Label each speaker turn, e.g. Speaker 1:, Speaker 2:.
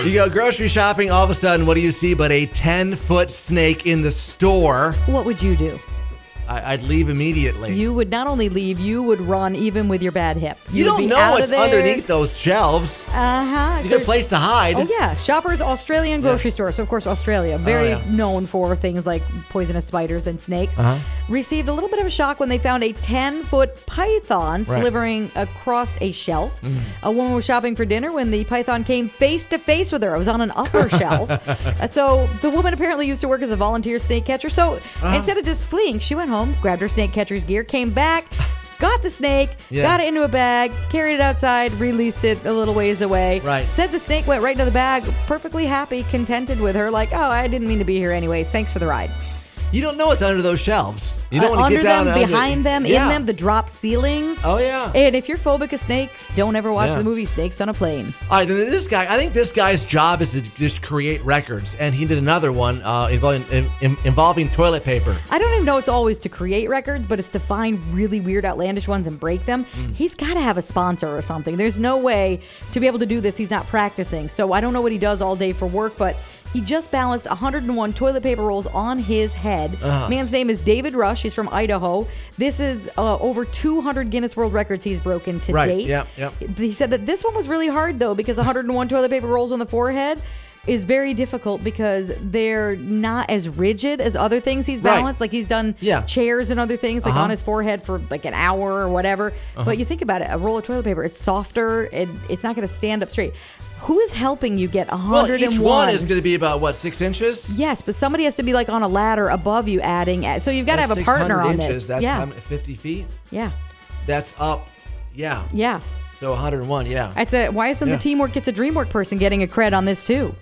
Speaker 1: You go grocery shopping, all of a sudden, what do you see but a 10-foot snake in the store?
Speaker 2: What would you do?
Speaker 1: I'd leave immediately.
Speaker 2: You would not only leave, you would run even with your bad hip.
Speaker 1: You don't know what's underneath those shelves.
Speaker 2: Uh-huh.
Speaker 1: You got a place to hide.
Speaker 2: Oh, yeah. Shoppers Australian grocery store. So, of course, Australia, very
Speaker 1: yeah.
Speaker 2: known for things like poisonous spiders and snakes, received a little bit of a shock when they found a 10-foot python slithering across a shelf. A woman was shopping for dinner when the python came face-to-face with her. It was on an upper shelf. So, the woman apparently used to work as a volunteer snake catcher. So, instead of just fleeing, she went home, grabbed her snake catcher's gear, came back, got the snake, got it into a bag, carried it outside, released it a little ways away.
Speaker 1: Right.
Speaker 2: Said the snake went right into the bag, perfectly happy, contented with her, like, oh, I didn't mean to be here anyways. Thanks for the ride.
Speaker 1: You don't know what's under those shelves. You don't want to
Speaker 2: Under
Speaker 1: get down
Speaker 2: them, behind them, in
Speaker 1: Yeah.
Speaker 2: them, the drop ceilings.
Speaker 1: Oh, yeah.
Speaker 2: And if you're phobic of snakes, don't ever watch
Speaker 1: Yeah.
Speaker 2: the movie Snakes on a Plane.
Speaker 1: All right, then this guy, I think this guy's job is to just create records, and he did another one involving toilet paper.
Speaker 2: I don't even know it's always to create records, but it's to find really weird, outlandish ones and break them. He's got to have a sponsor or something. There's no way to be able to do this. He's not practicing. So I don't know what he does all day for work, but he just balanced 101 toilet paper rolls on his head. Man's name is David Rush. He's from Idaho. This is over 200 Guinness World Records he's broken to date.
Speaker 1: Yep.
Speaker 2: He said that this one was really hard, though, because 101 toilet paper rolls on the forehead is very difficult because they're not as rigid as other things he's balanced. Like he's done chairs and other things like on his forehead for like an hour or whatever. But you think about it, a roll of toilet paper, it's softer and it's not going to stand up straight. Who is helping you get 101?
Speaker 1: Well, each one is going to be about, what, 6 inches?
Speaker 2: Yes, but somebody has to be like on a ladder above you adding. So you've got to have a partner on this.
Speaker 1: That's
Speaker 2: yeah.
Speaker 1: 50 feet?
Speaker 2: Yeah.
Speaker 1: That's up. Yeah.
Speaker 2: Yeah.
Speaker 1: So 101, yeah.
Speaker 2: Why isn't the Teamwork Gets a Dreamwork person getting a cred on this too?